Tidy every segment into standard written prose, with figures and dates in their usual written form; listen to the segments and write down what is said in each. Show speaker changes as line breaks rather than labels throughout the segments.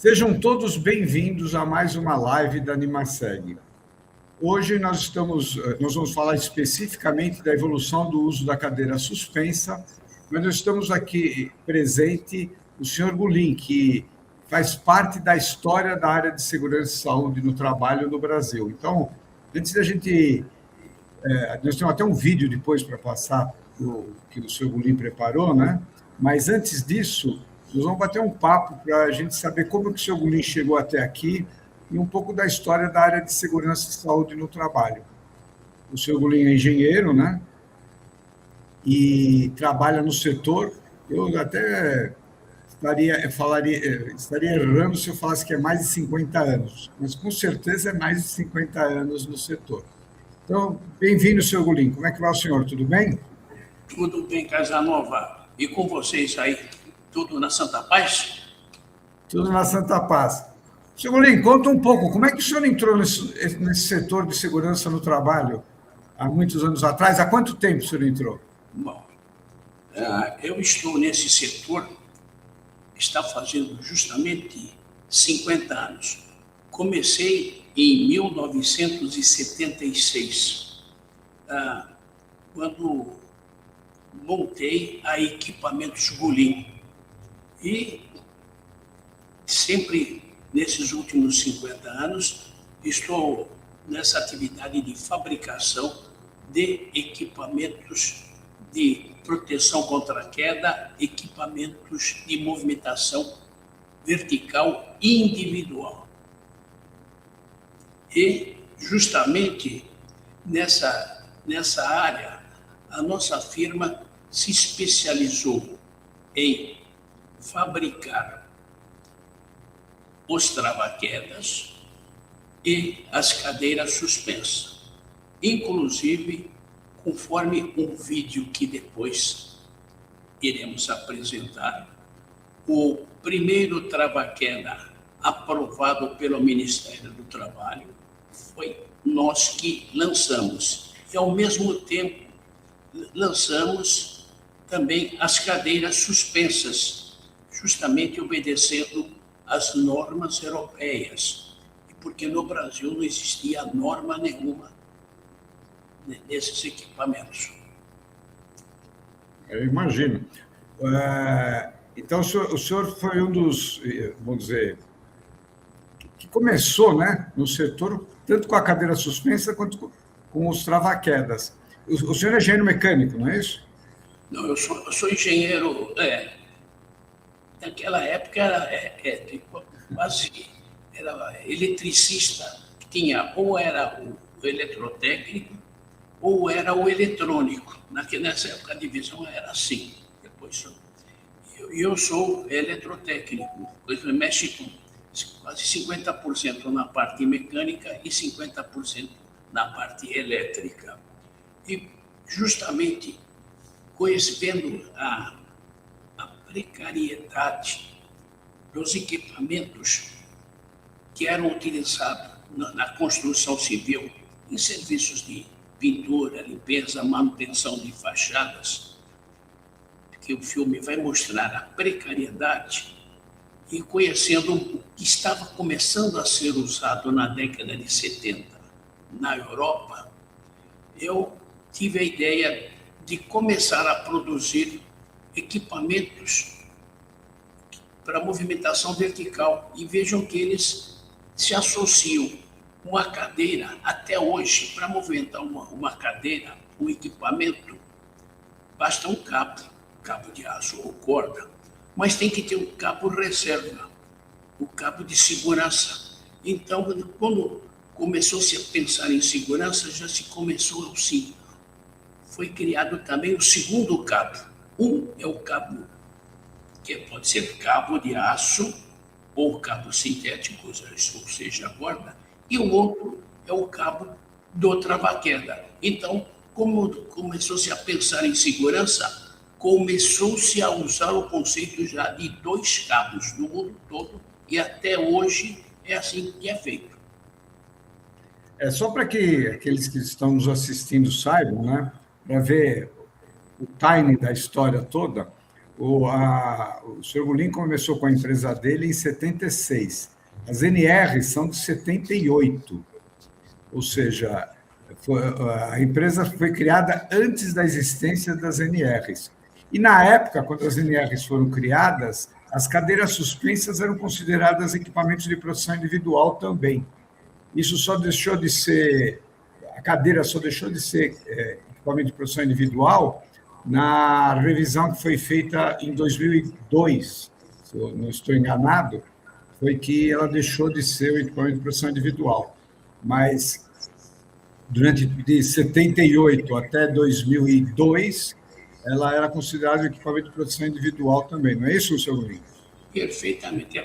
Sejam todos bem-vindos a mais uma live da Animaseg. Hoje nós vamos falar especificamente da evolução do uso da cadeira suspensa, mas nós estamos aqui presente o senhor Gulim, que faz parte da história da área de segurança e saúde no trabalho no Brasil. Então, antes da gente... nós temos até um vídeo depois para passar, que o senhor Gulim preparou, né? Mas antes disso, nós vamos bater um papo para a gente saber como que o senhor Gulim chegou até aqui e um pouco da história da área de segurança e saúde no trabalho. O senhor Gulim é engenheiro, né? E trabalha no setor. Eu até estaria errando se eu falasse que é mais de 50 anos, mas com certeza é mais de 50 anos no setor. Então, bem-vindo, senhor Gulim. Como é que vai o senhor? Tudo bem?
Tudo bem, Casanova. E com vocês aí? Tudo na Santa Paz?
Tudo na Santa Paz. Senhor Gulim, conta um pouco, como é que o senhor entrou nesse setor de segurança no trabalho há muitos anos atrás? Há quanto tempo o senhor entrou?
Bom, eu estou nesse setor, está fazendo justamente 50 anos. Comecei em 1976, quando montei a Equipamentos Gulim. E sempre, nesses últimos 50 anos, estou nessa atividade de fabricação de equipamentos de proteção contra a queda, equipamentos de movimentação vertical individual. E, justamente, nessa área, a nossa firma se especializou em fabricar os trava-quedas e as cadeiras suspensas, inclusive conforme um vídeo que depois iremos apresentar, o primeiro trava-queda aprovado pelo Ministério do Trabalho foi nós que lançamos. E, ao mesmo tempo, lançamos também as cadeiras suspensas, justamente obedecendo às normas europeias, porque no Brasil não existia norma nenhuma nesses equipamentos.
Eu imagino. Então, o senhor foi um dos, vamos dizer, que começou, né, no setor, tanto com a cadeira suspensa quanto com os trava-quedas. O senhor é engenheiro mecânico, não é isso?
Não, eu sou engenheiro... Naquela época era eletricista, que tinha ou era o eletrotécnico ou era o eletrônico. Nessa época a divisão era assim. Depois eu sou eletrotécnico, mexe com quase 50% na parte mecânica e 50% na parte elétrica. E justamente conhecendo a precariedade dos equipamentos que eram utilizados na construção civil, em serviços de pintura, limpeza, manutenção de fachadas, que o filme vai mostrar a precariedade, e conhecendo o que estava começando a ser usado na década de 70 na Europa, eu tive a ideia de começar a produzir equipamentos para movimentação vertical. E vejam que eles se associam com uma cadeira. Até hoje, para movimentar uma cadeira, um equipamento, basta um cabo de aço ou corda, mas tem que ter um cabo reserva, o cabo de segurança. Então, quando começou-se a pensar em segurança, já se começou assim. Foi criado também o segundo cabo. Um é o cabo, que pode ser cabo de aço ou cabo sintético, ou seja, a corda, e o outro é o cabo do trava-queda. Então, como começou-se a pensar em segurança, começou-se a usar o conceito já de 2 cabos no mundo todo, e até hoje é assim que é feito.
Só para que aqueles que estão nos assistindo saibam, né, para ver o timing da história toda, o Sr. Goulin começou com a empresa dele em 76. As NRs são de 78. Ou seja, a empresa foi criada antes da existência das NRs. E, na época, quando as NRs foram criadas, as cadeiras suspensas eram consideradas equipamentos de proteção individual também. Isso só deixou de ser... A cadeira só deixou de ser equipamento de proteção individual na revisão que foi feita em 2002, se eu não estou enganado, foi que ela deixou de ser o equipamento de proteção individual. Mas, durante de 78 até 2002, ela era considerada equipamento de proteção individual também. Não é isso, seu Goulin?
Perfeitamente.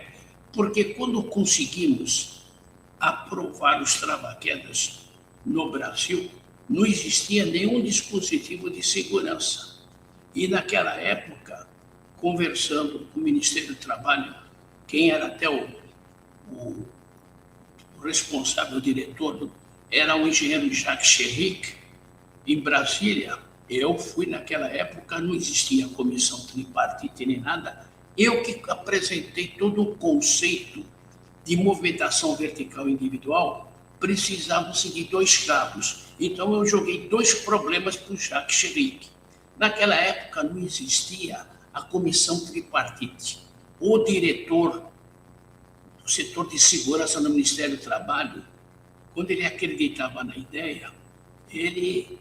Porque quando conseguimos aprovar os trava-quedas no Brasil, não existia nenhum dispositivo de segurança. E, naquela época, conversando com o Ministério do Trabalho, quem era até o responsável, o diretor, era o engenheiro Jacques Chéric, em Brasília. Eu fui, naquela época, não existia comissão tripartite nem nada, eu que apresentei todo o conceito de movimentação vertical individual, precisavam seguir 2 cabos. Então, eu joguei 2 problemas para o Jacques Chéric. Naquela época, não existia a comissão tripartite. O diretor do setor de segurança no Ministério do Trabalho, quando ele acreditava na ideia, ele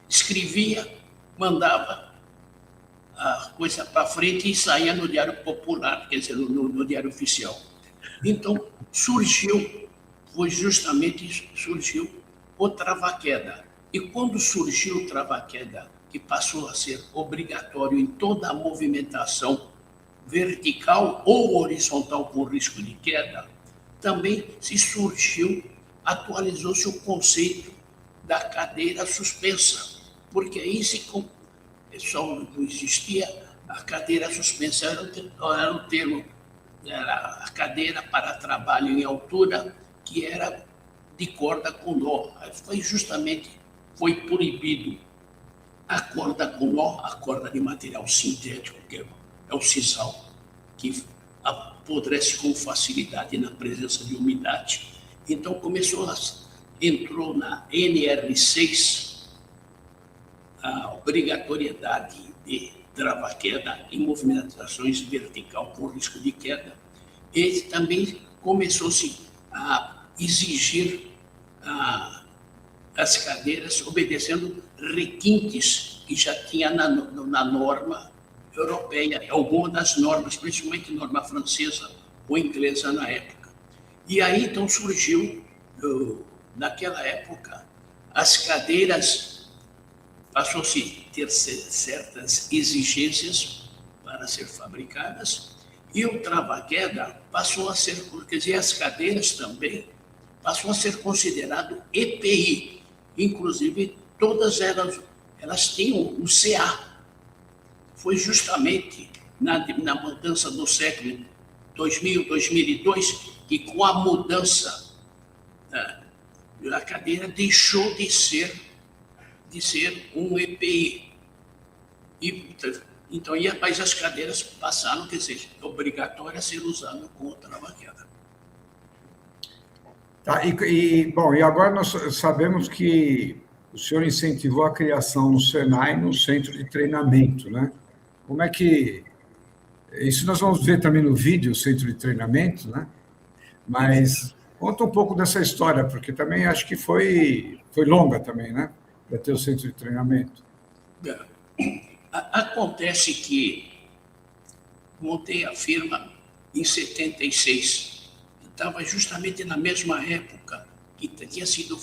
escrevia, mandava a coisa para frente e saía no Diário Popular, quer dizer, no Diário Oficial. Então, surgiu o trava-queda. E quando surgiu o trava-queda, que passou a ser obrigatório em toda a movimentação vertical ou horizontal com risco de queda, também atualizou-se o conceito da cadeira suspensa, porque aí só não existia a cadeira suspensa, era o termo, era a cadeira para trabalho em altura, que era de corda com nó. Foi proibido a corda com nó, a corda de material sintético, que é o sisal, que apodrece com facilidade na presença de umidade. Então, entrou na NR6 a obrigatoriedade de trava-queda em movimentações vertical com risco de queda. E também começou-se a exigir as cadeiras obedecendo requintes que já tinha na norma europeia, algumas das normas, principalmente norma francesa ou inglesa na época. E aí, então, surgiu, naquela época, as cadeiras, passou-se a ter certas exigências para ser fabricadas, e o trava-queda passou a ser, quer dizer, as cadeiras também passou a ser considerado EPI. Inclusive, todas elas tinham um CA. Foi justamente na mudança do século 2000, 2002, que com a mudança a cadeira deixou de ser um EPI. Então, mas as cadeiras passaram, quer dizer, obrigatória a ser usada com o trava-queda.
Tá, bom, e agora nós sabemos que o senhor incentivou a criação no Senai, no centro de treinamento, né? Como é que... Isso nós vamos ver também no vídeo, o centro de treinamento, né? Mas conta um pouco dessa história, porque também acho que foi longa também, né? Para ter o centro de treinamento.
Acontece que montei a firma em 76. Estava justamente na mesma época que tinha sido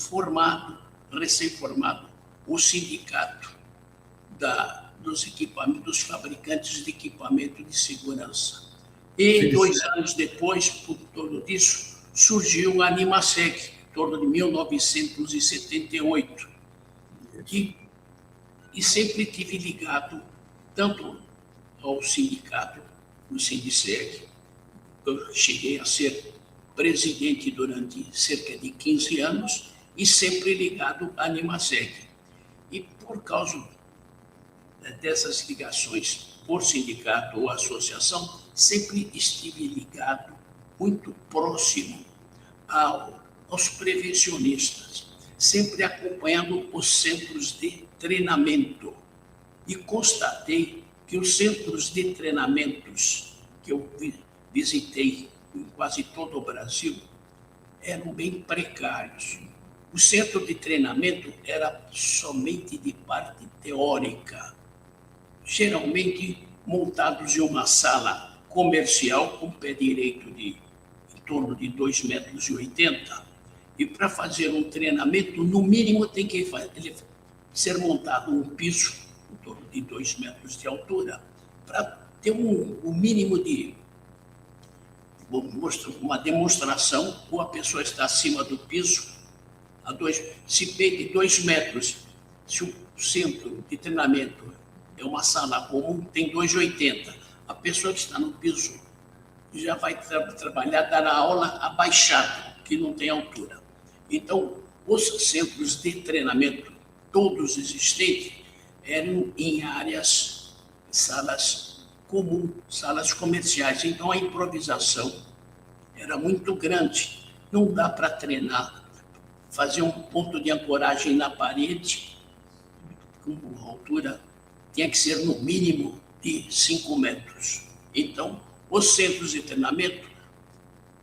recém-formado, o sindicato dos fabricantes de equipamento de segurança. E 2 anos depois, por torno disso, surgiu a Animaseg, em torno de 1978. E sempre tive ligado tanto ao sindicato, no Sindiceg, eu cheguei a ser presidente durante cerca de 15 anos e sempre ligado à Animaseg. E por causa dessas ligações por sindicato ou associação, sempre estive ligado, muito próximo aos prevencionistas, sempre acompanhando os centros de treinamento. E constatei que os centros de treinamentos que eu visitei em quase todo o Brasil eram bem precários. O centro de treinamento era somente de parte teórica, geralmente montados em uma sala comercial com pé direito de em torno de 2,80 metros. E para fazer um treinamento, no mínimo tem que ser montado um piso em torno de 2 metros de altura, para ter um mínimo de uma demonstração, ou a pessoa está acima do piso, se pegue 2 metros, se o centro de treinamento é uma sala comum, tem 2,80. A pessoa que está no piso já vai trabalhar, dar a aula abaixado, que não tem altura. Então, os centros de treinamento, todos existentes, eram em áreas, salas comuns, salas comerciais. Então, a improvisação era muito grande. Não dá para treinar, fazer um ponto de ancoragem na parede, com altura, tinha que ser no mínimo de 5 metros. Então, os centros de treinamento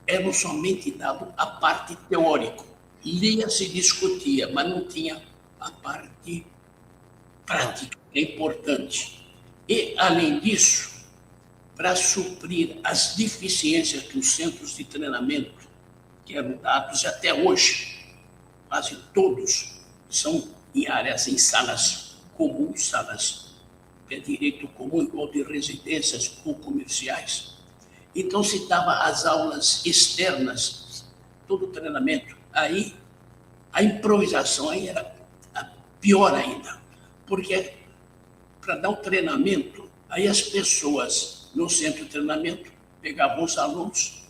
eram somente dados a parte teórica. Lia-se e discutia, mas não tinha a parte prática, que é importante. E, além disso, para suprir as deficiências que os centros de treinamento, que eram dados até hoje, quase todos são em áreas, em salas comuns, salas de direito comum, igual de residências ou comerciais. Então, se dava as aulas externas, todo o treinamento. Aí, a improvisação aí era pior ainda, porque para dar o treinamento, aí as pessoas no centro de treinamento pegavam os alunos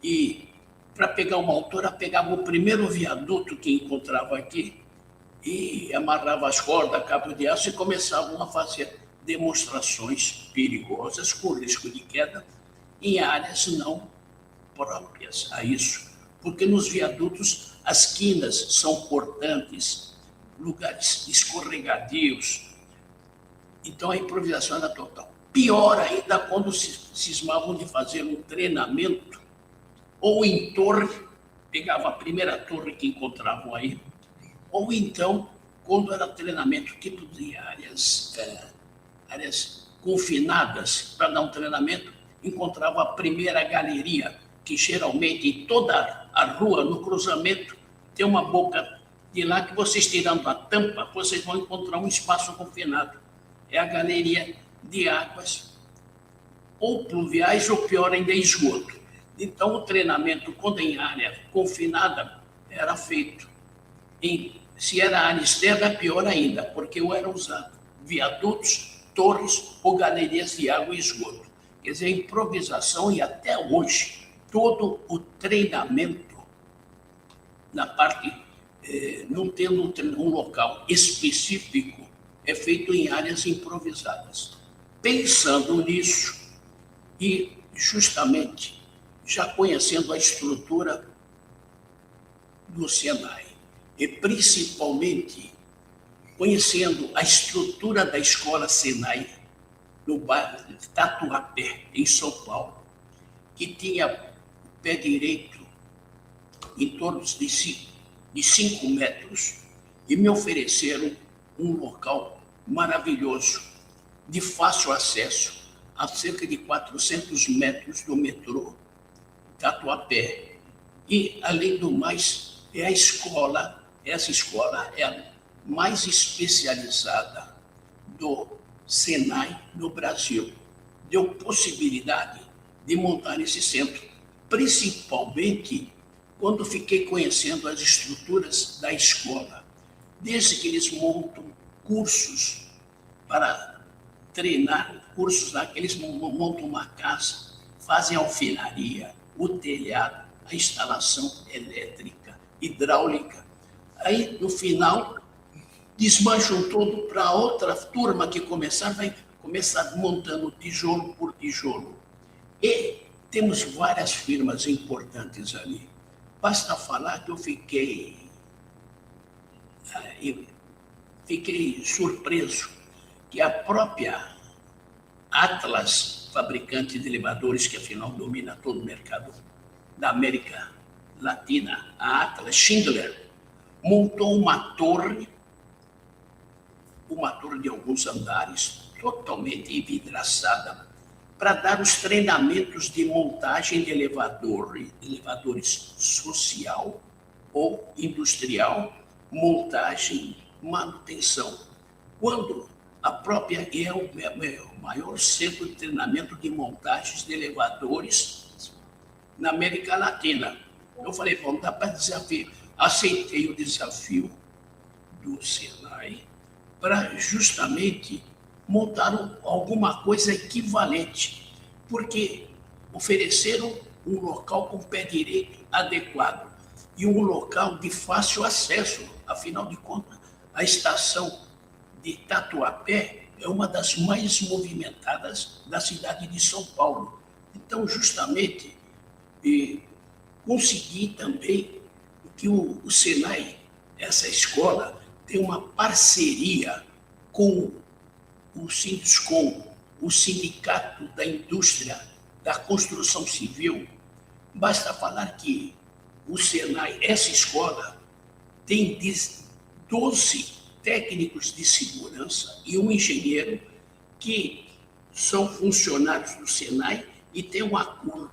e, para pegar uma altura, pegavam o primeiro viaduto que encontrava aqui e amarrava as cordas, cabo de aço, e começavam a fazer demonstrações perigosas, com risco de queda, em áreas não próprias a isso. Porque nos viadutos as quinas são cortantes, lugares escorregadios. Então a improvisação era total. Pior ainda quando se cismavam de fazer um treinamento, ou em torre, pegava a primeira torre que encontravam aí, ou então, quando era treinamento tipo de áreas confinadas, para dar um treinamento, encontrava a primeira galeria, que geralmente em toda a rua, no cruzamento, tem uma boca de lá que vocês tirando a tampa, vocês vão encontrar um espaço confinado. É a galeria de águas, ou pluviais, ou pior ainda, esgoto. Então, o treinamento, quando em área confinada, era feito. Se era área externa, pior ainda, porque ou era usado viadutos, torres ou galerias de água e esgoto. Quer dizer, a improvisação, e até hoje, todo o treinamento, na parte, não tendo um local específico, é feito em áreas improvisadas. Pensando nisso, e justamente já conhecendo a estrutura do Senai, e principalmente conhecendo a estrutura da escola Senai, no bairro de Tatuapé, em São Paulo, que tinha o pé direito em torno de 5 metros, e me ofereceram um local maravilhoso, de fácil acesso, a cerca de 400 metros do metrô Tatuapé. E, além do mais, essa escola é a mais especializada do Senai no Brasil. Deu possibilidade de montar esse centro, principalmente quando fiquei conhecendo as estruturas da escola. Desde que eles montam cursos para treinar, cursos lá que eles montam uma casa, fazem alvenaria, o telhado, a instalação elétrica, hidráulica. Aí, no final, desmancham todo para outra turma que começar, vai começar montando tijolo por tijolo. E temos várias firmas importantes ali. Basta falar que eu fiquei surpreso que a própria Atlas, fabricante de elevadores, que afinal domina todo o mercado da América Latina, a Atlas Schindler, montou uma torre de alguns andares, totalmente envidraçada, para dar os treinamentos de montagem de elevadores social ou industrial, montagem, manutenção. Quando a própria é o maior centro de treinamento de montagens de elevadores na América Latina. Eu falei, bom, dá para desafiar. Aceitei o desafio do Senai para justamente montar alguma coisa equivalente, porque ofereceram um local com pé direito adequado e um local de fácil acesso. Afinal de contas, a estação de Tatuapé é uma das mais movimentadas da cidade de São Paulo. Então, justamente, consegui também que o Senai, essa escola, tem uma parceria com o Sinduscom, o Sindicato da Indústria da Construção Civil. Basta falar que o Senai, essa escola, tem 12 técnicos de segurança e um engenheiro que são funcionários do Senai e têm um acordo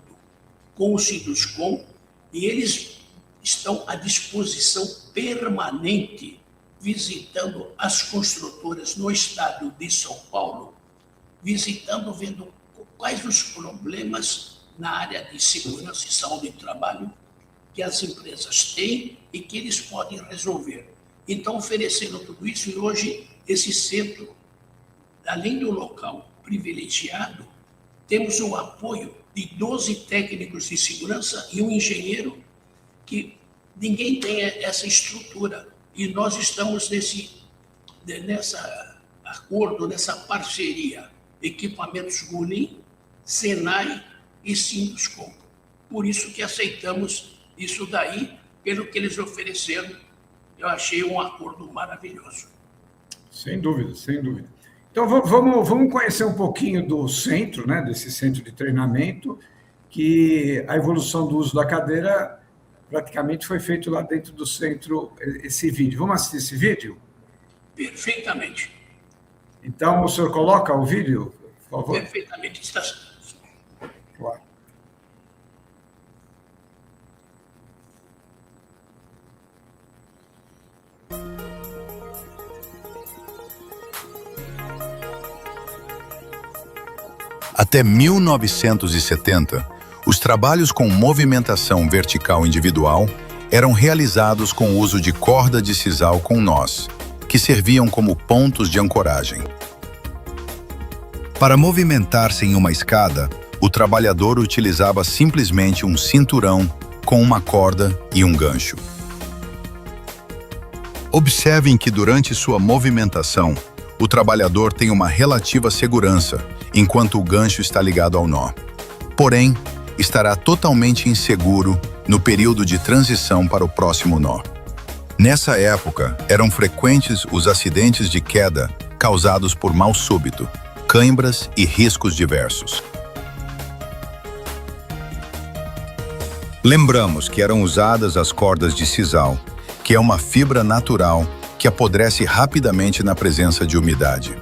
com o Sinduscom e eles estão à disposição permanente, visitando as construtoras no estado de São Paulo, visitando, vendo quais os problemas na área de segurança e saúde do trabalho que as empresas têm e que eles podem resolver. Então, ofereceram tudo isso e hoje esse centro, além do local privilegiado, temos o apoio de 12 técnicos de segurança e um engenheiro que ninguém tem essa estrutura. E nós estamos nesse acordo, nessa parceria, Equipamentos Gulim, Senai e Sinduscom. Por isso que aceitamos isso daí, pelo que eles ofereceram. Eu achei um acordo maravilhoso.
Sem dúvida, sem dúvida. Então, vamos conhecer um pouquinho do centro, né, desse centro de treinamento, que a evolução do uso da cadeira praticamente foi feito lá dentro do centro, esse vídeo. Vamos assistir esse vídeo?
Perfeitamente.
Então, o senhor coloca o vídeo, por favor?
Perfeitamente. Está...
Claro.
Até 1970, os trabalhos com movimentação vertical individual eram realizados com o uso de corda de sisal com nós, que serviam como pontos de ancoragem. Para movimentar-se em uma escada, o trabalhador utilizava simplesmente um cinturão com uma corda e um gancho. Observem que durante sua movimentação, o trabalhador tem uma relativa segurança, enquanto o gancho está ligado ao nó. Porém, estará totalmente inseguro no período de transição para o próximo nó. Nessa época, eram frequentes os acidentes de queda causados por mal súbito, cãibras e riscos diversos. Lembramos que eram usadas as cordas de sisal, que é uma fibra natural que apodrece rapidamente na presença de umidade.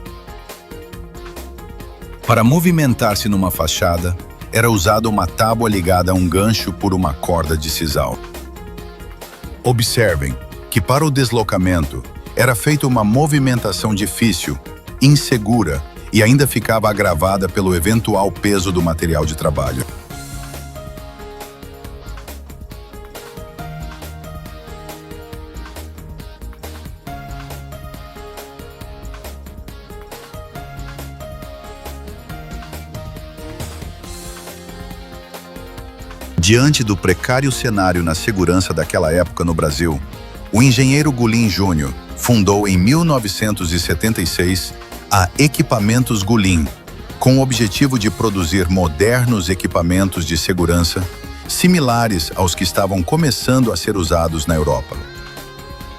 Para movimentar-se numa fachada, era usada uma tábua ligada a um gancho por uma corda de sisal. Observem que para o deslocamento era feita uma movimentação difícil, insegura e ainda ficava agravada pelo eventual peso do material de trabalho. Diante do precário cenário na segurança daquela época no Brasil, o engenheiro Gulim Júnior fundou em 1976 a Equipamentos Gullin, com o objetivo de produzir modernos equipamentos de segurança similares aos que estavam começando a ser usados na Europa.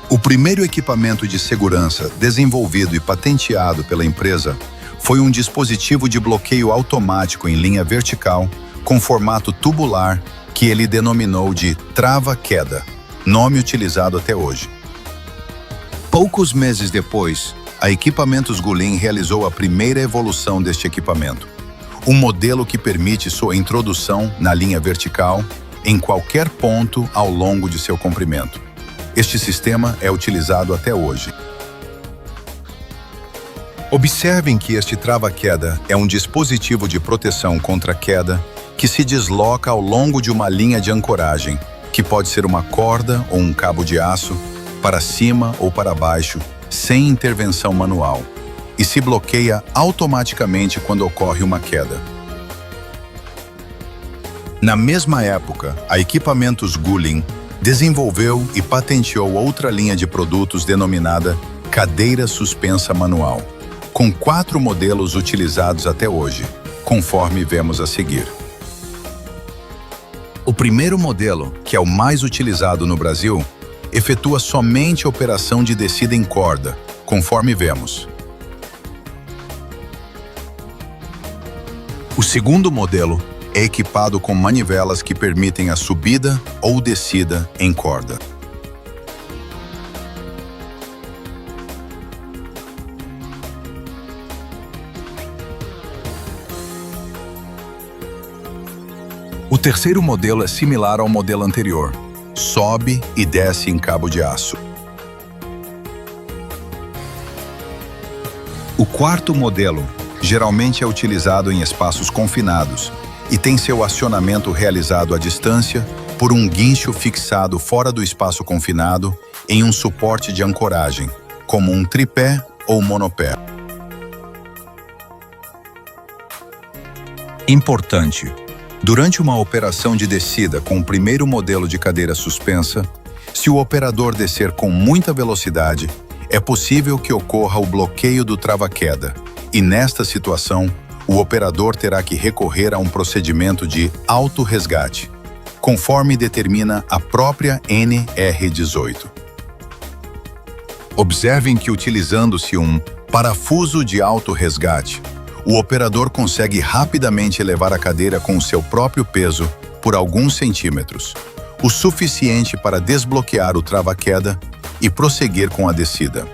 O primeiro equipamento de segurança desenvolvido e patenteado pela empresa foi um dispositivo de bloqueio automático em linha vertical com formato tubular que ele denominou de trava-queda, nome utilizado até hoje. Poucos meses depois, a Equipamentos Gullin realizou a primeira evolução deste equipamento, um modelo que permite sua introdução na linha vertical em qualquer ponto ao longo de seu comprimento. Este sistema é utilizado até hoje. Observem que este trava-queda é um dispositivo de proteção contra queda que se desloca ao longo de uma linha de ancoragem, que pode ser uma corda ou um cabo de aço, para cima ou para baixo, sem intervenção manual, e se bloqueia automaticamente quando ocorre uma queda. Na mesma época, a Equipamentos Gullin desenvolveu e patenteou outra linha de produtos denominada cadeira suspensa manual, com 4 modelos utilizados até hoje, conforme vemos a seguir. O primeiro modelo, que é o mais utilizado no Brasil, efetua somente a operação de descida em corda, conforme vemos. O segundo modelo é equipado com manivelas que permitem a subida ou descida em corda. O terceiro modelo é similar ao modelo anterior. Sobe e desce em cabo de aço. O quarto modelo geralmente é utilizado em espaços confinados e tem seu acionamento realizado à distância por um guincho fixado fora do espaço confinado em um suporte de ancoragem, como um tripé ou monopé. Importante: durante uma operação de descida com o primeiro modelo de cadeira suspensa, se o operador descer com muita velocidade, é possível que ocorra o bloqueio do trava-queda, e nesta situação, o operador terá que recorrer a um procedimento de auto-resgate, conforme determina a própria NR18. Observem que, utilizando-se um parafuso de auto-resgate, o operador consegue rapidamente elevar a cadeira com o seu próprio peso por alguns centímetros, o suficiente para desbloquear o trava-queda e prosseguir com a descida.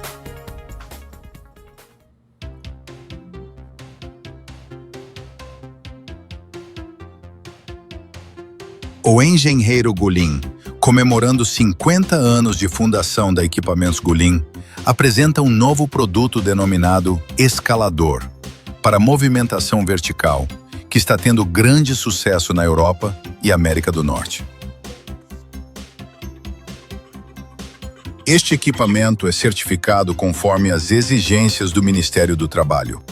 O engenheiro Gullin, comemorando 50 anos de fundação da Equipamentos Gullin, apresenta um novo produto denominado escalador, para movimentação vertical, que está tendo grande sucesso na Europa e América do Norte. Este equipamento é certificado conforme as exigências do Ministério do Trabalho.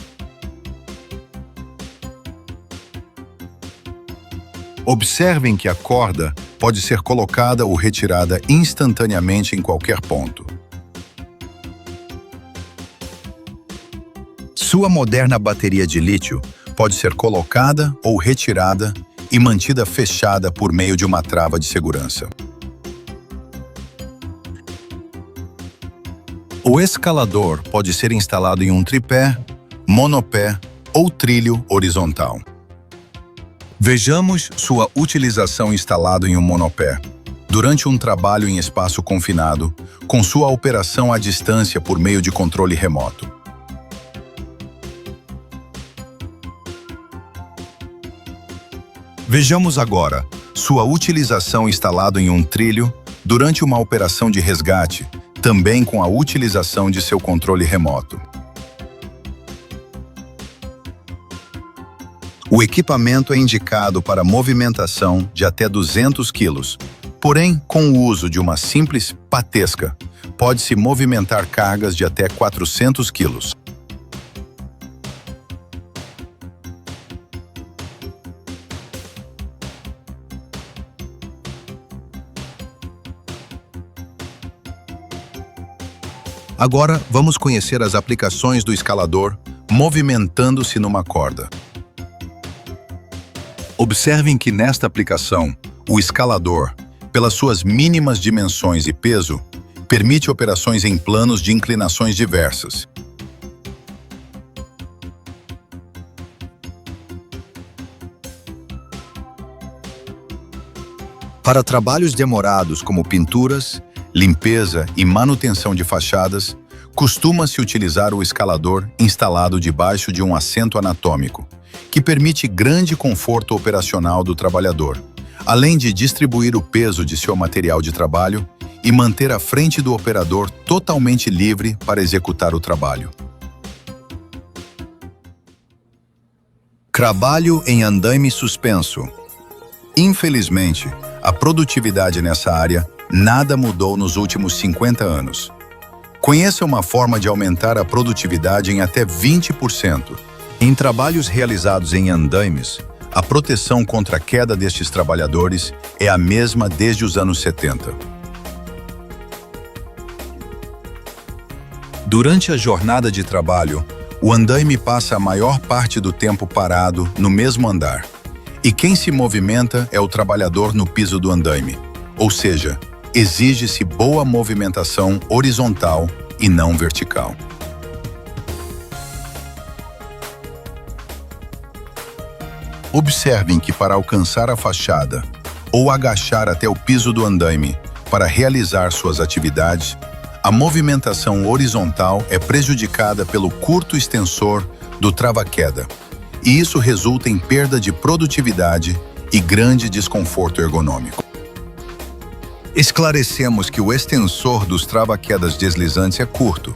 Observem que a corda pode ser colocada ou retirada instantaneamente em qualquer ponto. Sua moderna bateria de lítio pode ser colocada ou retirada e mantida fechada por meio de uma trava de segurança. O escalador pode ser instalado em um tripé, monopé ou trilho horizontal. Vejamos sua utilização instalado em um monopé, durante um trabalho em espaço confinado, com sua operação à distância por meio de controle remoto. Vejamos agora sua utilização instalado em um trilho durante uma operação de resgate, também com a utilização de seu controle remoto. O equipamento é indicado para movimentação de até 200 kg, porém, com o uso de uma simples patesca, pode-se movimentar cargas de até 400 kg. Agora, vamos conhecer as aplicações do escalador movimentando-se numa corda. Observem que nesta aplicação, o escalador, pelas suas mínimas dimensões e peso, permite operações em planos de inclinações diversas. Para trabalhos demorados como pinturas, limpeza e manutenção de fachadas, costuma-se utilizar o escalador instalado debaixo de um assento anatômico, que permite grande conforto operacional do trabalhador, além de distribuir o peso de seu material de trabalho e manter a frente do operador totalmente livre para executar o trabalho. Trabalho em andaime suspenso. Infelizmente, a produtividade nessa área nada mudou nos últimos 50 anos. Conheça uma forma de aumentar a produtividade em até 20%. Em trabalhos realizados em andaimes, a proteção contra a queda destes trabalhadores é a mesma desde os anos 70. Durante a jornada de trabalho, o andaime passa a maior parte do tempo parado no mesmo andar. E quem se movimenta é o trabalhador no piso do andaime, ou seja, exige-se boa movimentação horizontal e não vertical. Observem que para alcançar a fachada ou agachar até o piso do andaime para realizar suas atividades, a movimentação horizontal é prejudicada pelo curto extensor do trava-queda, e isso resulta em perda de produtividade e grande desconforto ergonômico. Esclarecemos que o extensor dos trava-quedas deslizantes é curto,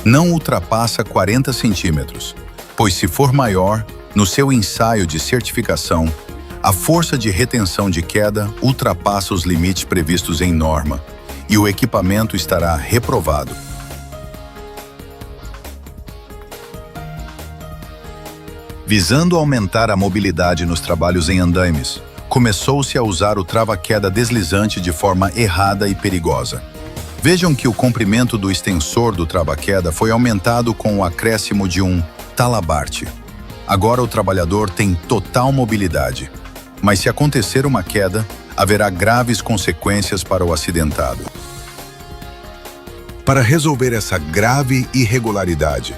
não ultrapassa 40 centímetros, pois se for maior, no seu ensaio de certificação, a força de retenção de queda ultrapassa os limites previstos em norma e o equipamento estará reprovado. Visando aumentar a mobilidade nos trabalhos em andaimes, começou-se a usar o trava-queda deslizante de forma errada e perigosa. Vejam que o comprimento do extensor do trava-queda foi aumentado com o acréscimo de um talabarte. Agora o trabalhador tem total mobilidade, mas se acontecer uma queda, haverá graves consequências para o acidentado. Para resolver essa grave irregularidade,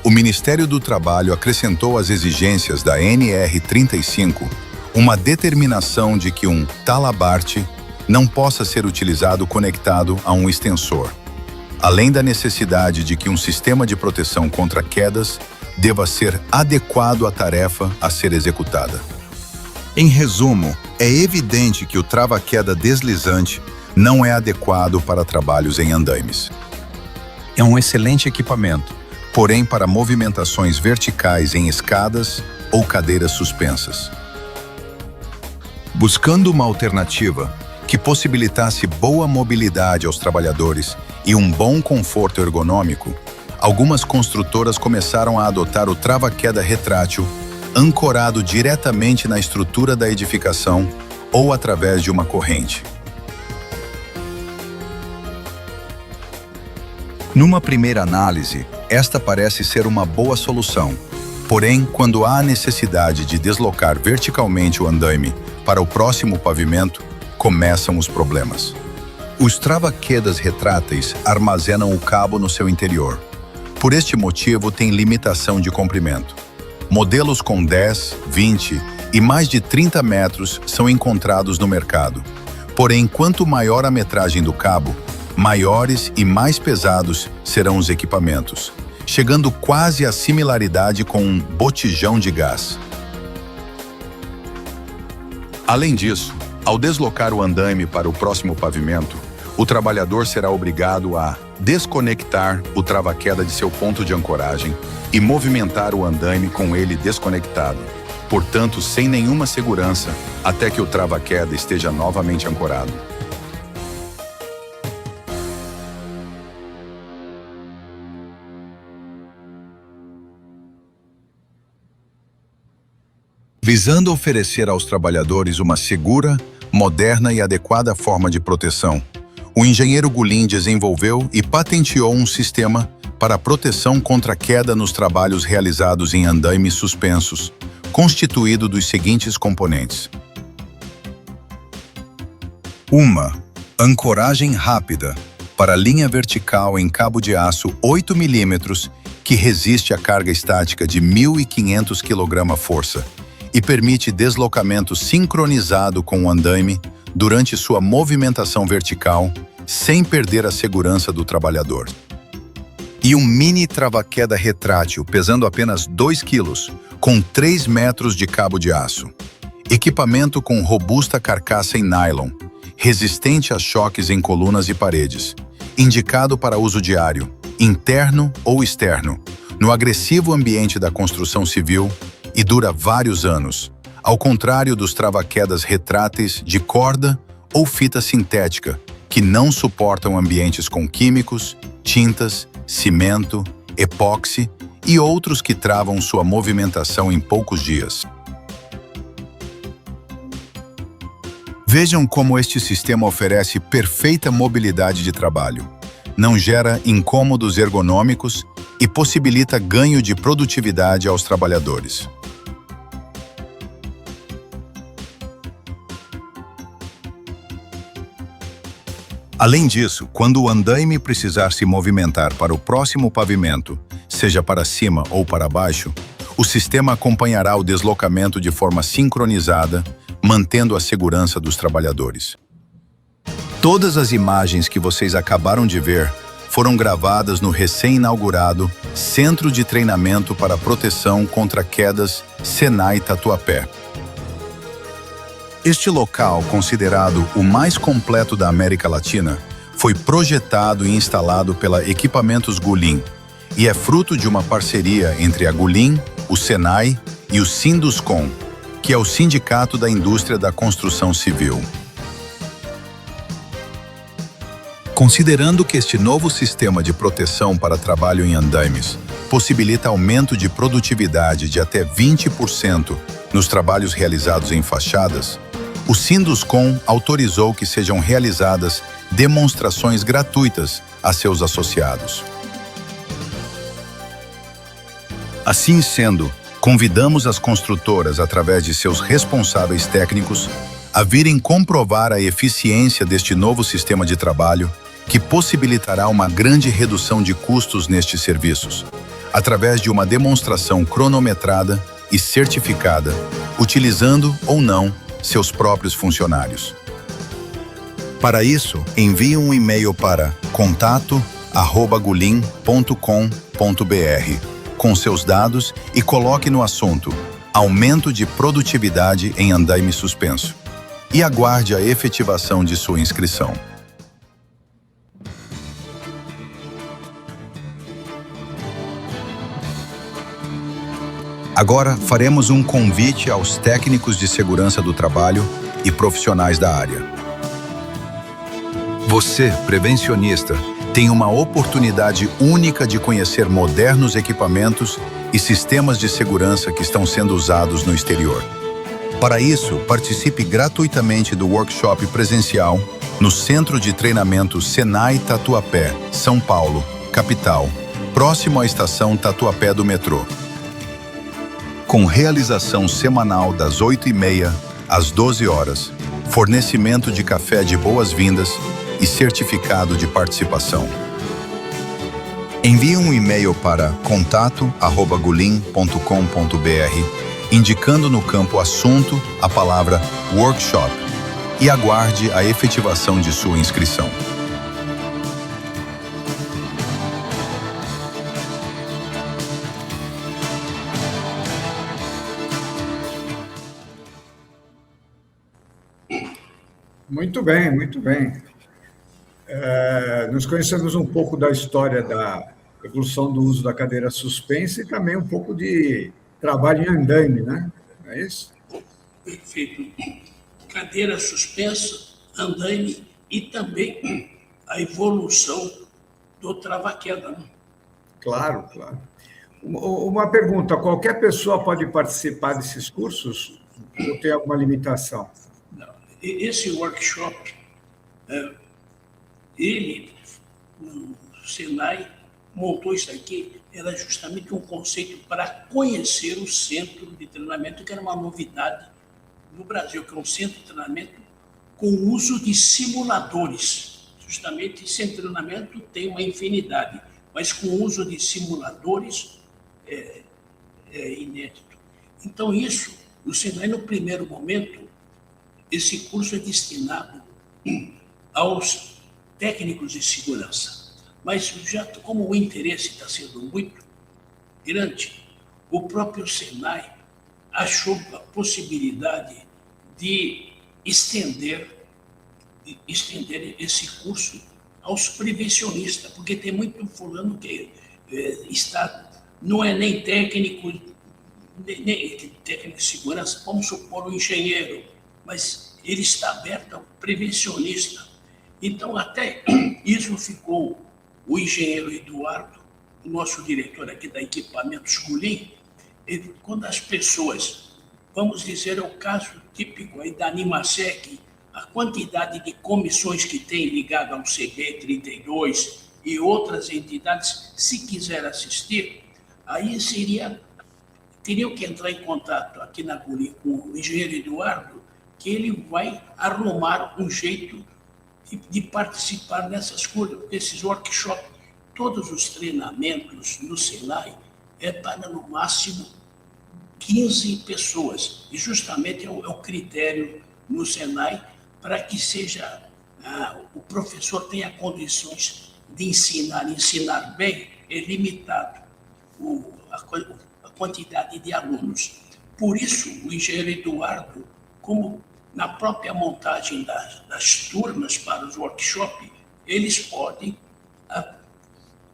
o Ministério do Trabalho acrescentou às exigências da NR35 uma determinação de que um talabarte não possa ser utilizado conectado a um extensor, além da necessidade de que um sistema de proteção contra quedas deva ser adequado à tarefa a ser executada. Em resumo, é evidente que o trava-queda deslizante não é adequado para trabalhos em andaimes. É um excelente equipamento, porém para movimentações verticais em escadas ou cadeiras suspensas. Buscando uma alternativa que possibilitasse boa mobilidade aos trabalhadores e um bom conforto ergonômico, algumas construtoras começaram a adotar o trava-queda retrátil ancorado diretamente na estrutura da edificação ou através de uma corrente. Numa primeira análise, esta parece ser uma boa solução. Porém, quando há a necessidade de deslocar verticalmente o andaime para o próximo pavimento, começam os problemas. Os trava-quedas retráteis armazenam o cabo no seu interior. Por este motivo, tem limitação de comprimento. Modelos com 10, 20 e mais de 30 metros são encontrados no mercado. Porém, quanto maior a metragem do cabo, maiores e mais pesados serão os equipamentos, chegando quase à similaridade com um botijão de gás. Além disso, ao deslocar o andaime para o próximo pavimento, o trabalhador será obrigado a desconectar o trava-queda de seu ponto de ancoragem e movimentar o andaime com ele desconectado, portanto sem nenhuma segurança até que o trava-queda esteja novamente ancorado. Visando oferecer aos trabalhadores uma segura, moderna e adequada forma de proteção, o engenheiro Gulin desenvolveu e patenteou um sistema para proteção contra queda nos trabalhos realizados em andaimes suspensos, constituído dos seguintes componentes. 1. Ancoragem rápida para linha vertical em cabo de aço 8 mm que resiste à carga estática de 1.500 kg-força e permite deslocamento sincronizado com o andaime durante sua movimentação vertical, sem perder a segurança do trabalhador. E um mini trava-queda retrátil pesando apenas 2 kg, com 3 metros de cabo de aço. Equipamento com robusta carcaça em nylon, resistente a choques em colunas e paredes, indicado para uso diário, interno ou externo, no agressivo ambiente da construção civil e dura vários anos, ao contrário dos trava-quedas retráteis de corda ou fita sintética, que não suportam ambientes com químicos, tintas, cimento, epóxi e outros que travam sua movimentação em poucos dias. Vejam como este sistema oferece perfeita mobilidade de trabalho, não gera incômodos ergonômicos e possibilita ganho de produtividade aos trabalhadores. Além disso, quando o andaime precisar se movimentar para o próximo pavimento, seja para cima ou para baixo, o sistema acompanhará o deslocamento de forma sincronizada, mantendo a segurança dos trabalhadores. Todas as imagens que vocês acabaram de ver foram gravadas no recém-inaugurado Centro de Treinamento para Proteção contra Quedas Senai Tatuapé. Este local, considerado o mais completo da América Latina, foi projetado e instalado pela Equipamentos Gulin e é fruto de uma parceria entre a Gulin, o Senai e o Sinduscon, que é o Sindicato da Indústria da Construção Civil. Considerando que este novo sistema de proteção para trabalho em andaimes possibilita aumento de produtividade de até 20% nos trabalhos realizados em fachadas, o Sinduscon autorizou que sejam realizadas demonstrações gratuitas a seus associados. Assim sendo, convidamos as construtoras, através de seus responsáveis técnicos, a virem comprovar a eficiência deste novo sistema de trabalho que possibilitará uma grande redução de custos nestes serviços, através de uma demonstração cronometrada e certificada, utilizando ou não seus próprios funcionários. Para isso, envie um e-mail para contato@gulin.com.br com seus dados e coloque no assunto Aumento de produtividade em andaime suspenso e aguarde a efetivação de sua inscrição. Agora faremos um convite aos técnicos de segurança do trabalho e profissionais da área. Você, prevencionista, tem uma oportunidade única de conhecer modernos equipamentos e sistemas de segurança que estão sendo usados no exterior. Para isso, participe gratuitamente do workshop presencial no Centro de Treinamento Senai Tatuapé, São Paulo, capital, próximo à estação Tatuapé do metrô. Com realização semanal das 8h30 às 12 horas, fornecimento de café de boas-vindas e certificado de participação. Envie um e-mail para contato@gulin.com.br, indicando no campo assunto a palavra workshop e aguarde a efetivação de sua inscrição.
Muito bem, muito bem. Nós conhecemos um pouco da história da evolução do uso da cadeira suspensa e também um pouco de trabalho em andaime, né? Não é isso?
Perfeito. Cadeira suspensa, andaime e também a evolução do trava-queda.
Claro, claro. Uma pergunta, qualquer pessoa pode participar desses cursos ou tem alguma limitação?
Esse workshop ele, no Senai, montou isso aqui, era justamente um conceito para conhecer o centro de treinamento, que era uma novidade no Brasil, que é um centro de treinamento com uso de simuladores. Justamente esse treinamento tem uma infinidade, mas com o uso de simuladores é inédito. Então, isso, no Senai, no primeiro momento, esse curso é destinado aos técnicos de segurança. Mas, já como o interesse está sendo muito grande, o próprio Senai achou a possibilidade de estender esse curso aos prevencionistas, porque tem muito fulano que não é nem técnico, nem técnico de segurança, vamos supor um engenheiro, mas ele está aberto ao prevencionista. Então, até isso ficou o engenheiro Eduardo, o nosso diretor aqui da Equipamentos Gulim, quando as pessoas, vamos dizer, é o caso típico aí da Animasec, a quantidade de comissões que tem ligado ao CB32 e outras entidades, se quiser assistir, aí teriam que entrar em contato aqui na Gulim com o engenheiro Eduardo, que ele vai arrumar um jeito de participar nessas coisas, esses workshops. Todos os treinamentos no Senai é para, no máximo, 15 pessoas. E justamente é o critério no Senai para que o professor tenha condições de ensinar bem, é limitado a quantidade de alunos. Por isso, o engenheiro Eduardo, como na própria montagem das turmas para os workshops, eles podem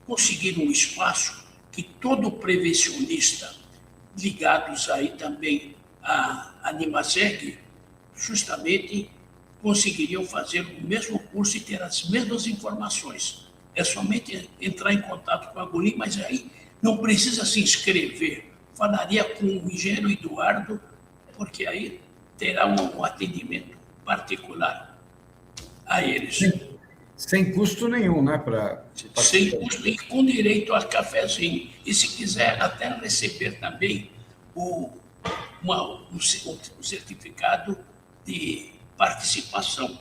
conseguir um espaço que todo prevencionista, ligados aí também à Animasec, justamente conseguiriam fazer o mesmo curso e ter as mesmas informações. É somente entrar em contato com a Gulim, mas aí não precisa se inscrever. Falaria com o engenheiro Eduardo, porque aí terá um atendimento particular a eles.
Sem custo nenhum, né?
Sem custo e com direito a cafezinho. E se quiser até receber também um certificado de participação,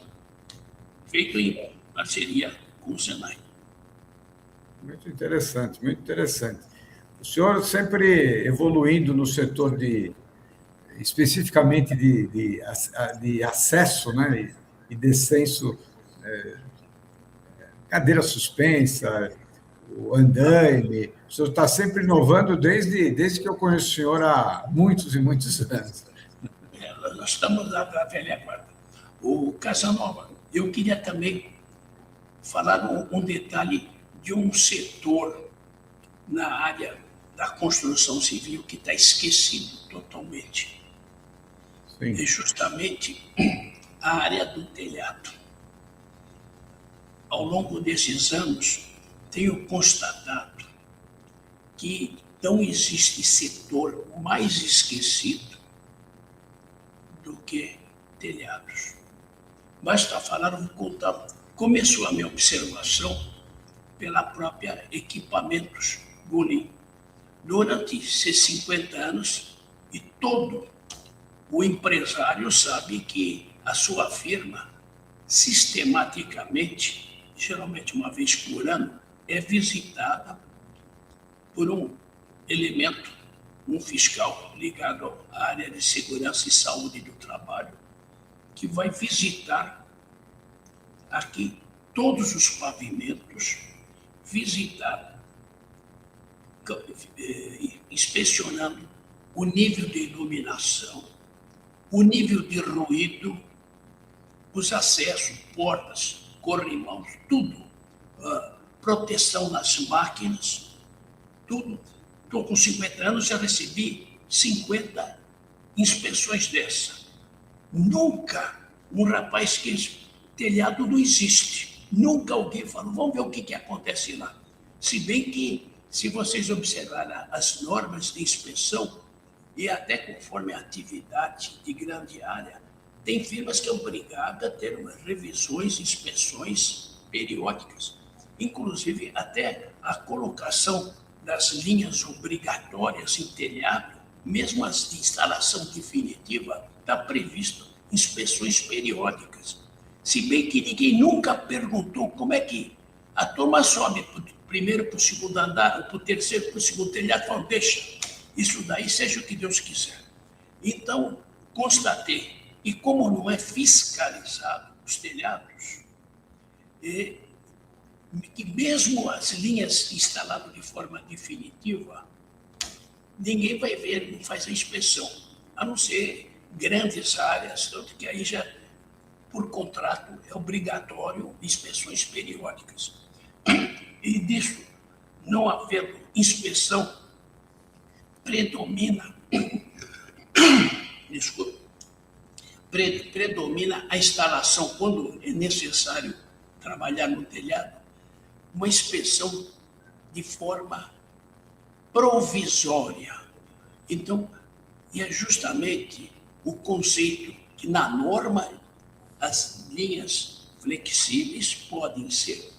feito em parceria com o Senai.
Muito interessante, muito interessante. O senhor sempre evoluindo no setor especificamente de acesso, né, e descenso, cadeira suspensa, o andaime. O senhor está sempre inovando desde que eu conheço o senhor há muitos e muitos anos.
Nós estamos na velha guarda. O Casanova, eu queria também falar um detalhe de um setor na área da construção civil que está esquecido totalmente. Sim. É justamente a área do telhado. Ao longo desses anos, tenho constatado que não existe setor mais esquecido do que telhados. Basta falar, vou contar. Começou a minha observação pela própria Equipamentos Gulim. Durante esses 50 anos, e todo o empresário sabe que a sua firma, sistematicamente, geralmente uma vez por ano, é visitada por um elemento, um fiscal ligado à área de segurança e saúde do trabalho, que vai visitar aqui todos os pavimentos, visitar, inspecionando o nível de iluminação, o nível de ruído, os acessos, portas, corrimãos, tudo, proteção nas máquinas, tudo. Estou com 50 anos, já recebi 50 inspeções dessa. Nunca um rapaz que telhado não existe. Nunca alguém falou, vamos ver o que acontece lá. Se bem que, se vocês observarem as normas de inspeção, e até conforme a atividade de grande área, tem firmas que é obrigada a ter revisões, inspeções periódicas, inclusive até a colocação das linhas obrigatórias em telhado, mesmo as de instalação definitiva, está previsto inspeções periódicas. Se bem que ninguém nunca perguntou como é que a turma sobe para o primeiro para o segundo andar, ou para o terceiro para o segundo telhado, e fala, deixa, isso daí seja o que Deus quiser. Então, constatei, e como não é fiscalizado os telhados, que mesmo as linhas instaladas de forma definitiva, ninguém vai ver, não faz a inspeção, a não ser grandes áreas, tanto que aí já, por contrato, é obrigatório inspeções periódicas. E disso, não havendo inspeção, predomina a instalação, quando é necessário trabalhar no telhado, uma inspeção de forma provisória. Então, é justamente o conceito que, na norma, as linhas flexíveis podem ser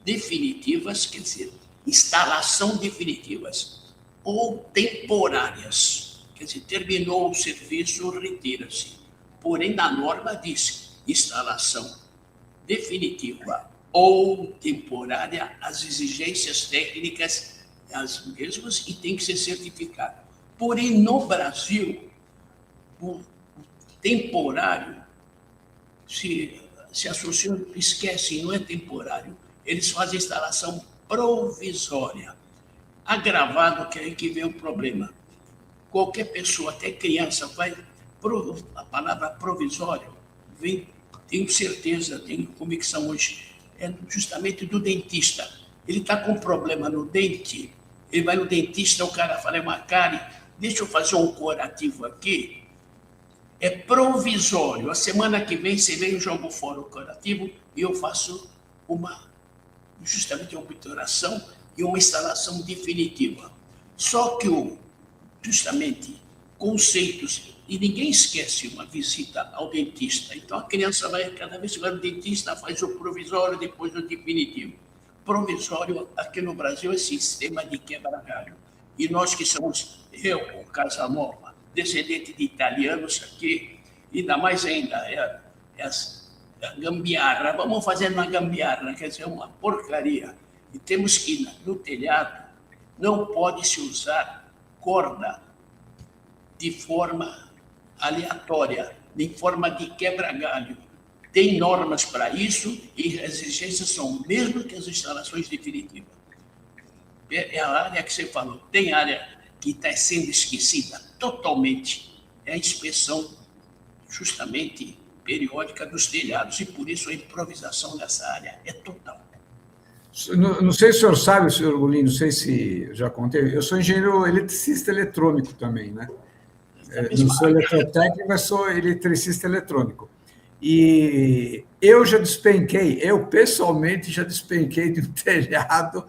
definitivas, quer dizer, instalação definitivas, ou temporárias, quer dizer, terminou o serviço, retira-se. Porém, na norma diz instalação definitiva ou temporária, as exigências técnicas as mesmas e tem que ser certificado. Porém, no Brasil, o temporário, se a associação esquece, não é temporário, eles fazem instalação provisória. Agravado que é aí que vem o problema. Qualquer pessoa, até criança, vai, a palavra provisório, vem, tenho certeza, tenho convicção hoje, é justamente do dentista. Ele está com um problema no dente, ele vai no dentista, o cara fala, é uma cárie, deixa eu fazer um curativo aqui, é provisório. A semana que vem, você vem, eu jogo fora o curativo e eu faço justamente uma obturação e uma instalação definitiva. Só que justamente conceitos, e ninguém esquece uma visita ao dentista. Então a criança vai, cada vez que vai no dentista, faz o provisório, depois o definitivo. Provisório aqui no Brasil é sistema de quebra-galho. E nós que somos, o Casanova, descendente de italianos aqui, ainda mais ainda, a gambiarra, vamos fazer uma gambiarra, quer dizer, uma porcaria. E temos que, no telhado, não pode se usar corda de forma aleatória, de forma de quebra-galho. Tem normas para isso e as exigências são mesmo que as instalações definitivas. É a área que você falou, tem área que está sendo esquecida totalmente, é a inspeção justamente periódica dos telhados, e por isso a improvisação nessa área é total.
Não sei se o senhor sabe, senhor Goulin, não sei se já contei, eu sou engenheiro eletricista eletrônico também, né? Não sou eletrotécnico, mas sou eletricista eletrônico. E eu já despenquei, eu pessoalmente já despenquei de um telhado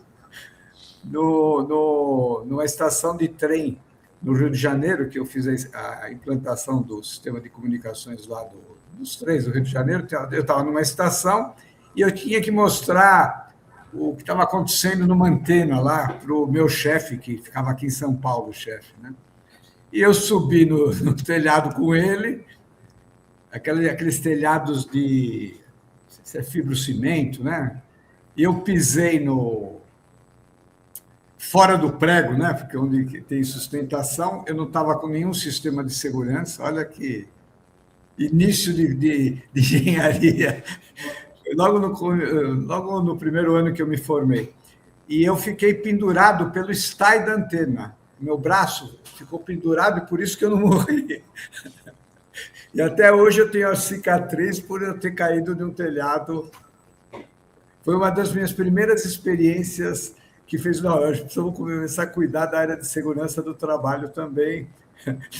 numa estação de trem no Rio de Janeiro, que eu fiz a implantação do sistema de comunicações lá dos trens do Rio de Janeiro. Eu estava numa estação e eu tinha que mostrar o que estava acontecendo numa antena lá para o meu chefe, que ficava aqui em São Paulo, o chefe, né? E eu subi no telhado com ele, aqueles telhados de fibrocimento, né? E eu pisei fora do prego, né? Porque onde tem sustentação, eu não estava com nenhum sistema de segurança. Olha que início de engenharia, logo no primeiro ano que eu me formei. E eu fiquei pendurado pelo stay da antena. Meu braço ficou pendurado e por isso que eu não morri. E até hoje eu tenho a cicatriz por eu ter caído de um telhado. Foi uma das minhas primeiras experiências que fez, não, nós precisamos começar a cuidar da área de segurança do trabalho também,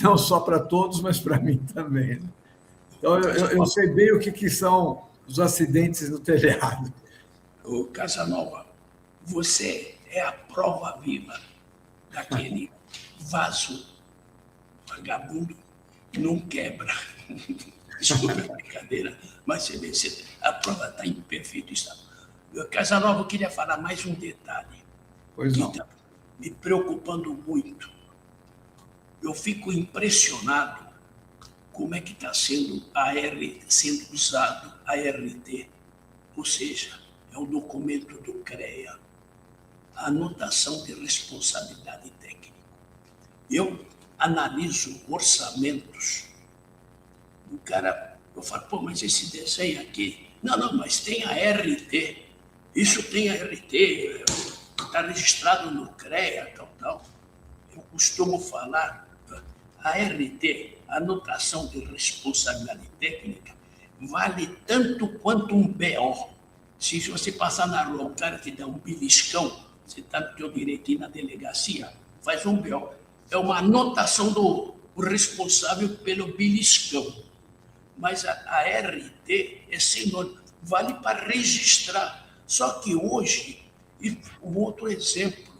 não só para todos, mas para mim também. Então, eu sei bem o que são os acidentes no telhado.
Ô, Casanova, você é a prova viva daquele vaso vagabundo que não quebra. Desculpe a brincadeira, mas a prova está em perfeito estado. Casanova, eu queria falar mais um detalhe.
Pois não.
Que está me preocupando muito. Eu fico impressionado como é que está sendo usado a RT, ou seja, é o documento do CREA, a anotação de responsabilidade técnica. Eu analiso orçamentos, o cara, eu falo, pô, mas esse desenho aqui, não, mas tem a RT, isso tem a RT, está registrado no CREA, tal. Eu costumo falar, a RT, a anotação de responsabilidade técnica, vale tanto quanto um BO. Se você passar na rua, o cara te dá um beliscão, você está no teu direito ir na delegacia, faz um BO. É uma anotação do responsável pelo beliscão. Mas a RT é sinônimo, vale para registrar. Só que hoje, e um outro exemplo,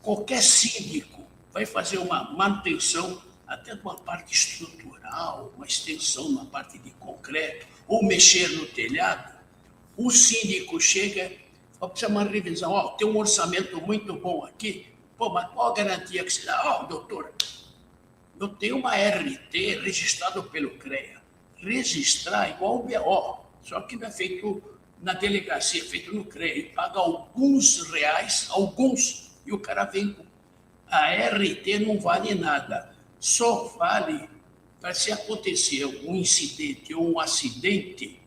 qualquer síndico vai fazer uma manutenção até de uma parte estrutural, uma extensão numa parte de concreto, ou mexer no telhado, o síndico chega, precisa uma revisão, tem um orçamento muito bom aqui, pô, mas qual a garantia que você dá? Doutor, eu tenho uma RT registrada pelo CREA. Registrar é igual o BO, só que não é feito na delegacia, é feito no CREA, e paga alguns reais, e o cara vem com a RT não vale nada, só vale para se acontecer um incidente ou um acidente,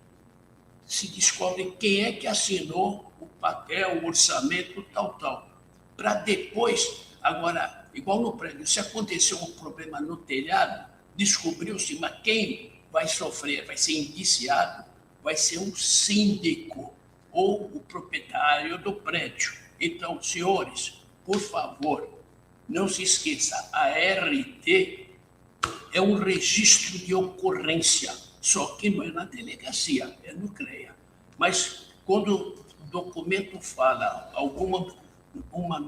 se descobre quem é que assinou o papel, o orçamento, tal. Para depois, agora, igual no prédio, se aconteceu um problema no telhado, descobriu-se, mas quem vai sofrer, vai ser indiciado, vai ser um síndico ou o proprietário do prédio. Então, senhores, por favor, não se esqueça, a RT é um registro de ocorrência, só que não é na delegacia, é no CREA. Mas quando o documento fala, uma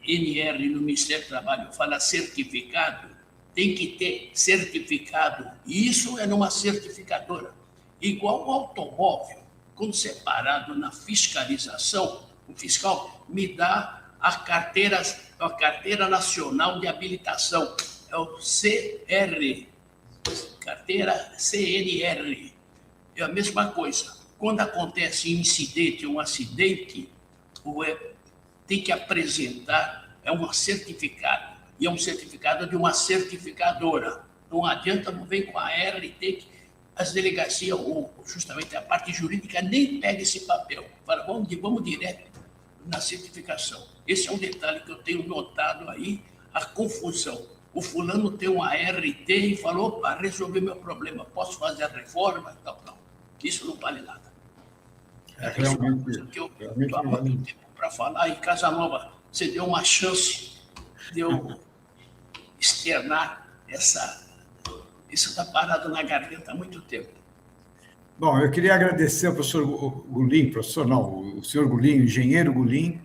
NR no Ministério do Trabalho fala certificado, tem que ter certificado, e isso é numa certificadora. Igual o automóvel, quando separado na fiscalização, o fiscal me dá a Carteira Nacional de Habilitação, é o CR, carteira CNR. É a mesma coisa. Quando acontece um incidente, um acidente, tem que apresentar, é um certificado, e é um certificado de uma certificadora. Não adianta, não vem com a RT, que as delegacias, ou justamente a parte jurídica, nem pega esse papel. Fala, vamos direto na certificação. Esse é um detalhe que eu tenho notado aí, a confusão. O fulano tem uma RT e falou, para resolver meu problema, posso fazer a reforma? Não. Isso não vale nada.
Realmente
eu estou há muito tempo para falar, e Casanova, você deu uma chance de eu externar isso está parado na garganta há muito tempo.
Bom, eu queria agradecer ao professor Gulim, o senhor Gulim, o engenheiro Gulim,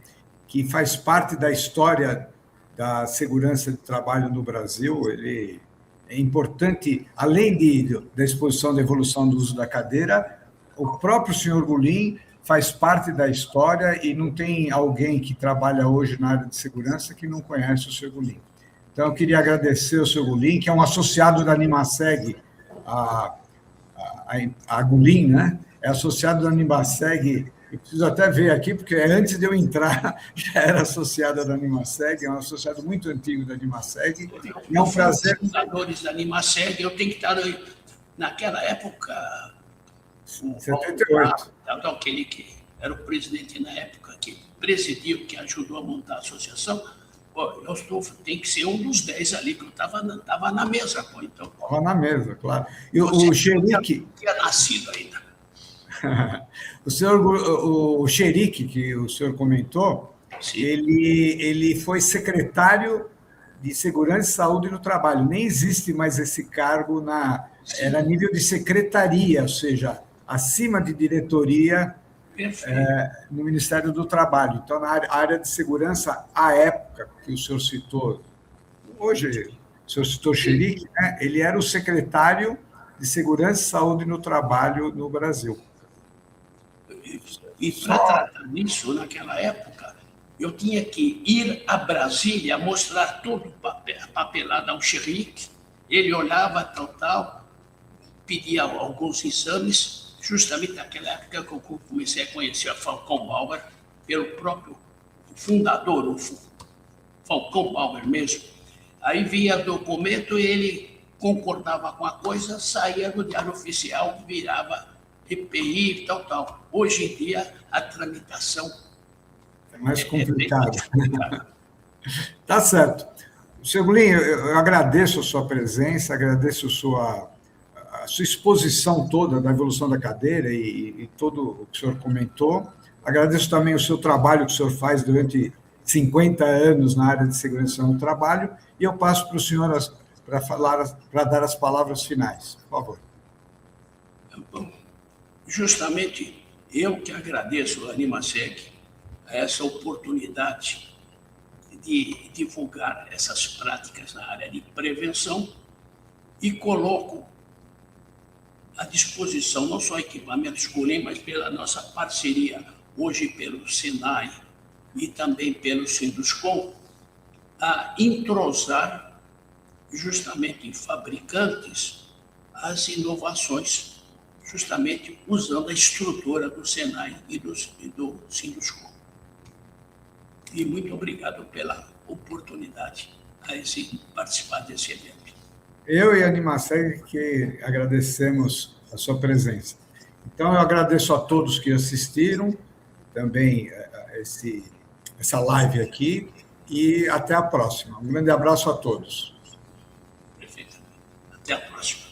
que faz parte da história da segurança de trabalho no Brasil. Ele é importante, além da exposição da evolução do uso da cadeira, o próprio senhor Gulim faz parte da história e não tem alguém que trabalha hoje na área de segurança que não conhece o senhor Gulim. Então, eu queria agradecer ao senhor Gulim, que é um associado da Animaseg, a Gulim, né? É associado da Animaseg. Eu preciso até ver aqui, porque antes de eu entrar, já era associada da Animaseg, é um associado muito antigo da Animaseg. É um prazer.
Os fundadores da Animaseg, eu tenho que estar naquela época.
78.
Aquele que era o presidente na época, que presidiu, que ajudou a montar a associação. Pô, tem que ser um dos 10 ali, que eu estava na mesa. Pô, então,
estava na mesa, claro. E o Xerique...
tinha nascido ainda.
O Xerique, que o senhor comentou, ele foi secretário de Segurança e Saúde no Trabalho. Nem existe mais esse cargo, era nível de secretaria, ou seja, acima de diretoria no Ministério do Trabalho. Então, na área de segurança, à época que o senhor citou, hoje o senhor citou Xerique, né? Ele era o secretário de segurança e saúde no trabalho no Brasil.
E para tratar disso, naquela época, eu tinha que ir a Brasília mostrar todo a papelada ao xerique. Ele olhava, tal, pedia alguns exames, justamente naquela época que eu comecei a conhecer a Falcão Bauer, pelo próprio fundador, o Falcão Bauer mesmo. Aí via documento, ele concordava com a coisa, saía no Diário Oficial, virava EPI, tal. Hoje em dia, a tramitação
é mais complicada. Tá certo. Cebolinha, eu agradeço a sua presença, agradeço a sua exposição toda da evolução da cadeira e tudo o que o senhor comentou. Agradeço também o seu trabalho que o senhor faz durante 50 anos na área de segurança no trabalho, e eu passo para o senhor para dar as palavras finais. Por favor.
Bom, justamente eu que agradeço a Animaseg essa oportunidade de divulgar essas práticas na área de prevenção e coloco à disposição não só equipamentos Curim, mas pela nossa parceria hoje pelo Senai e também pelo Sinduscom, a entrosar justamente em fabricantes as inovações, justamente usando a estrutura do Senai e do Sinduscom. E muito obrigado pela oportunidade de participar desse evento.
Eu e a Animaseg que agradecemos a sua presença. Então, eu agradeço a todos que assistiram também essa live aqui e até a próxima. Um grande abraço a todos.
Perfeito. Até a próxima.